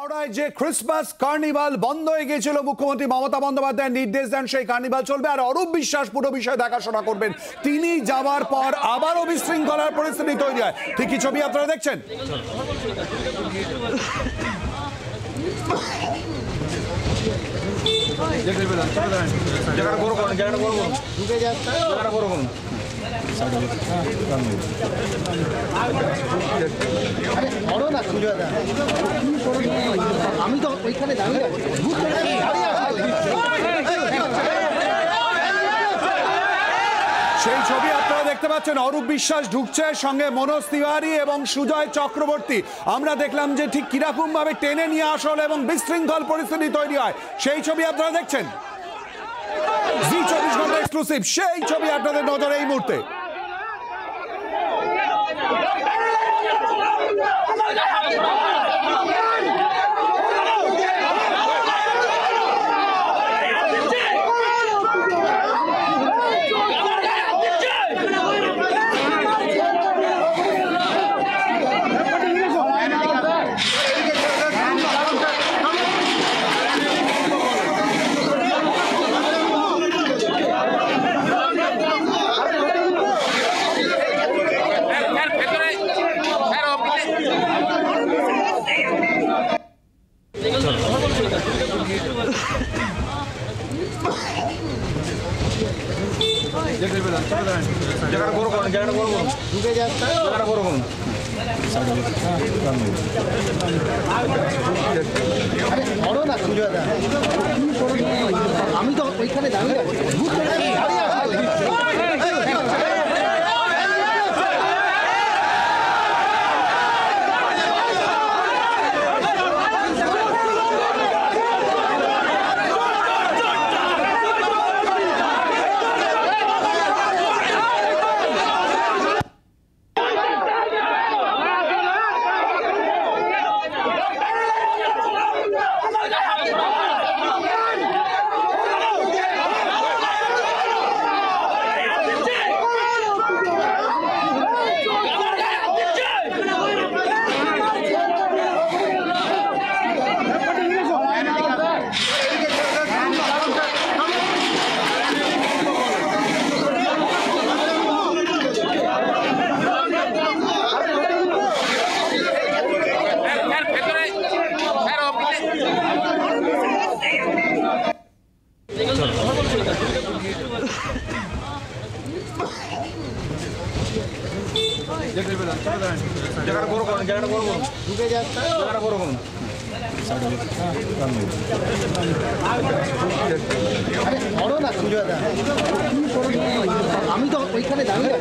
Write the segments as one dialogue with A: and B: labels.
A: হাওড়ায় যে Christmas carnival বন্ধ হয়ে গিয়েছিল, মুখ্যমন্ত্রী মমতা বন্দ্যোপাধ্যায় নির্দেশ দেন সেই কার্নিভাল চলবে আর অরূপ বিশ্বাস পুরো বিষয় দেখাশোনা করবেন। তিনি যাওয়ার পর আবারও বিশৃঙ্খলার পরিস্থিতি তৈরি হয়। ঠিক কি ছবি আপনারা দেখছেন?
B: আমি তো ওইখানে দাঁড়িয়ে
A: সেই ছবি আপনারা দেখতে পাচ্ছেন। অরূপ বিশ্বাস ঢুকছে, সঙ্গে মনোজ তিওয়ারি এবং সুজয় চক্রবর্তী। আমরা দেখলাম যে ঠিক কিরকম ভাবে টেনে নিয়ে আসা হলো এবং বিশৃঙ্খল পরিস্থিতি তৈরি হয়। সেই ছবি আপনারা দেখছেন, জি 24 ঘন্টা এক্সক্লুসিভ সেই ছবি আপনাদের নজরে এই মুহূর্তে।
B: আমি তো ওইখানে দাঁড়িয়ে আমি তো ওইখানে দাঁড়িয়ে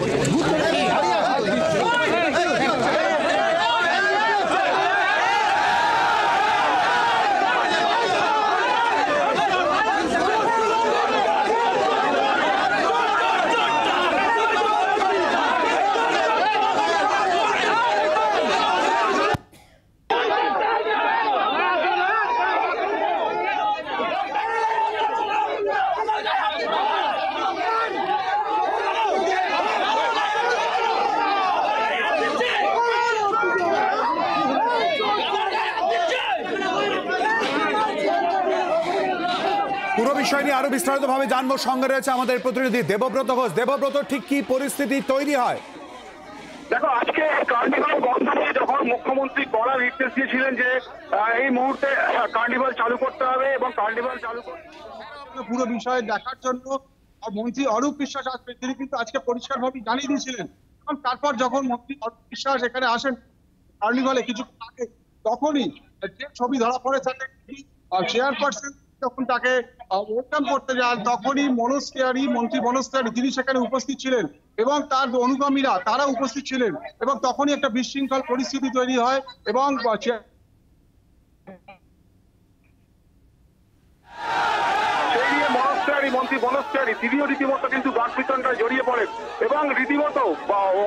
A: পুরো বিষয় নিয়ে আরো বিস্তারিত ভাবে জানবো। সঙ্গে রয়েছে আমাদের প্রতিনিধি দেবব্রত ঘোষ। দেবব্রত, ঠিক কি পরিস্থিতি তৈরি হয়?
C: দেখো, আজকে কার্নিভাল বন্ধ নিয়ে যখন মুখ্যমন্ত্রী কড়া নির্দেশ দিয়েছিলেন যে এই মুহূর্তে কার্নিভাল চালু করতে হবে এবং কার্নিভাল চালু করতে
D: পুরো বিষয় দেখার জন্য মন্ত্রী অরূপ বিশ্বাস আসবেন, তিনি কিন্তু আজকে পরিষ্কারভাবে জানিয়ে দিয়েছিলেন। এবং তারপর যখন মন্ত্রী অরূপ বিশ্বাস এখানে আসেন কার্নিভালে কিছুক্ষণ আগে, তখনই যে ছবি ধরা পড়ে থাকে চেয়ারপারসন যখন তাকে ওয়েলকাম করতে যান, তখনই মনোজ তিওয়ারি, মন্ত্রী মনোজ তিওয়ারি তিনি সেখানে উপস্থিত ছিলেন এবং তার অনুগামীরা তারা উপস্থিত ছিলেন এবং তখনই একটা বিশৃঙ্খল পরিস্থিতি তৈরি হয় এবং
C: মন্ত্রী মনোজ তিওয়ারি তিনিও রীতিমতো কিন্তু বাকবিতণ্ডায় জড়িয়ে পড়েন এবং রীতিমতো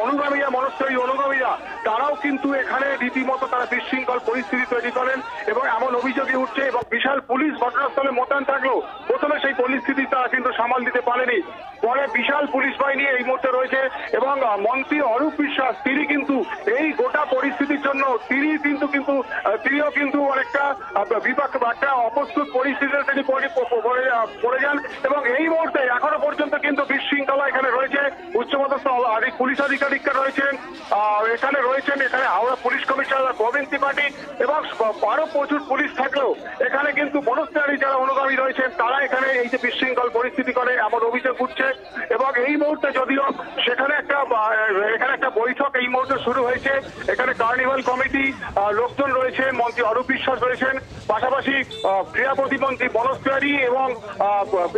C: অনুগামীরা মনোজ তিওয়ারি অনুগামীরা তারাও কিন্তু এখানে রীতিমতো তারা বিশৃঙ্খল পরিস্থিতি তৈরি করেন এবং এমন অভিযোগই উঠছে এবং বিশাল পুলিশ ঘটনাস্থলে মোতায়েন থাকলেও প্রথমে সেই পরিস্থিতি তারা কিন্তু সামাল দিতে পারেনি। পরে বিশাল পুলিশ বাহিনী এই মুহূর্তে রয়েছে এবং মন্ত্রী অরূপ বিশ্বাস তিনি কিন্তু এই গোটা পরিস্থিতির জন্য তিনি কিন্তু তিনিও কিন্তু অনেকটা বিপক্ষ একটা অপ্রস্তুত পরিস্থিতিতে তিনি পড়ে যান এবং এই মুহূর্তে এখনো পর্যন্ত কিন্তু বিশৃঙ্খলা এখানে রয়েছে। উচ্চপদস্থ পুলিশ আধিকারিকরা রয়েছেন, এখানে হাওড়া পুলিশ কমিশনার গোবিন্দ ত্রিপাঠী এবং আরো প্রচুর পুলিশ থাকলেও এখানে কিন্তু মনস্তারী যারা অনুগামী রয়েছেন তারা এখানে এই যে বিশৃঙ্খল পরিস্থিতি করে এমন অভিযোগ উঠছে। এবং এই মুহূর্তে যদিও সেখানে একটা বৈঠক এই মুহূর্তে শুরু হয়েছে, এখানে কার্নিভাল কমিটি লোকজন রয়েছেন, মন্ত্রী অরূপ বিশ্বাস রয়েছেন, পাশাপাশি ক্রীড়া প্রতিমন্ত্রী মনোজ তিওয়ারি এবং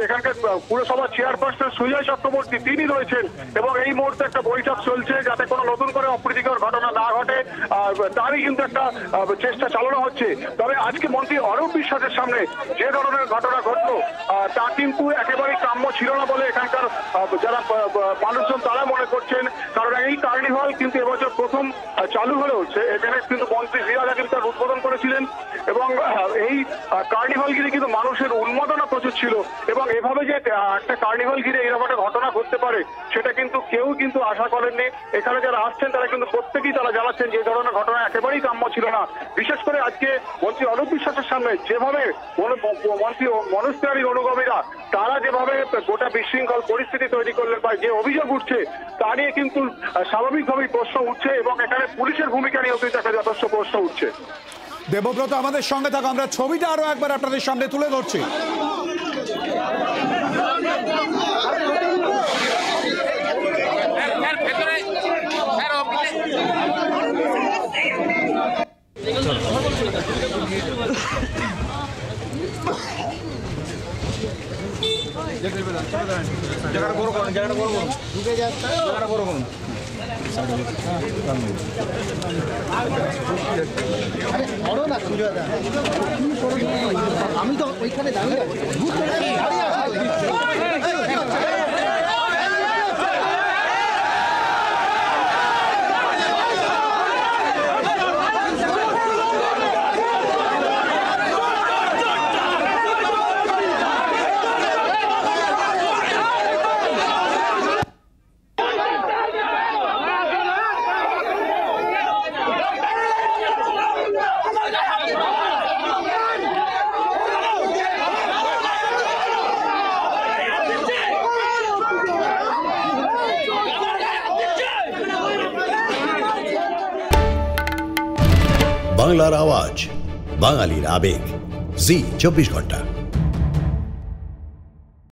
C: এখানকার পুরসভার চেয়ারপারসন সুজয় চক্রবর্তী তিনি রয়েছেন এবং এই মুহূর্তে একটা বৈঠক চলছে যাতে কোনো নতুন করে অপ্রীতিকর ঘটনা না ঘটে তারই কিন্তু একটা চেষ্টা চালানো হচ্ছে। তবে আজকে মন্ত্রী অরূপ বিশ্বাসের সামনে যে ধরনের ঘটনা ঘটলো তা কিন্তু একেবারেই কাম্য ছিল না বলে এখানকার যারা মানুষজন তারা মনে করছেন। কারণ এই কার্নিভাল কিন্তু এবছর প্রথম চালু হলেও এখানে কিন্তু মন্ত্রী ফিরাদ হাকিম তার উদ্বোধন করেছিলেন এবং এই কার্নিভাল ঘিরে কিন্তু মানুষের উন্মাদনা প্রচুর ছিল এবং এভাবে যে একটা কার্নিভাল ঘিরে এরকম একটা ঘটনা ঘটতে পারে সেটা কিন্তু কেউ কিন্তু আশা করেননি। এখানে যারা আসছেন তারা কিন্তু প্রত্যেকেই তারা জানাচ্ছেন যে ধরনের ঘটনা একেবারেই কাম্য ছিল না। বিশেষ করে আজকে মন্ত্রী অরূপ বিশ্বাসের সামনে যেভাবে মন্ত্রী মনোজ তিওয়ারির অনুগামীরা তারা যেভাবে গোটা বিশৃঙ্খল পরিস্থিতি তৈরি করলেন বা যে অভিযোগ উঠছে তা নিয়ে কিন্তু স্বাভাবিকভাবেই প্রশ্ন উঠছে এবং এখানে পুলিশের ভূমিকা নিয়েও কিন্তু একটা যথেষ্ট প্রশ্ন উঠছে।
A: দেবব্রত আমাদের সঙ্গে থাকা, আমরা ছবিটা আরো একবার আপনাদের সামনে তুলে ধরছি।
B: আমি তো ওইখানে দাঁড়িয়ে আছি।
E: বাংলার আওয়াজ, বাঙালির আবেগ, জি 24 ঘন্টা।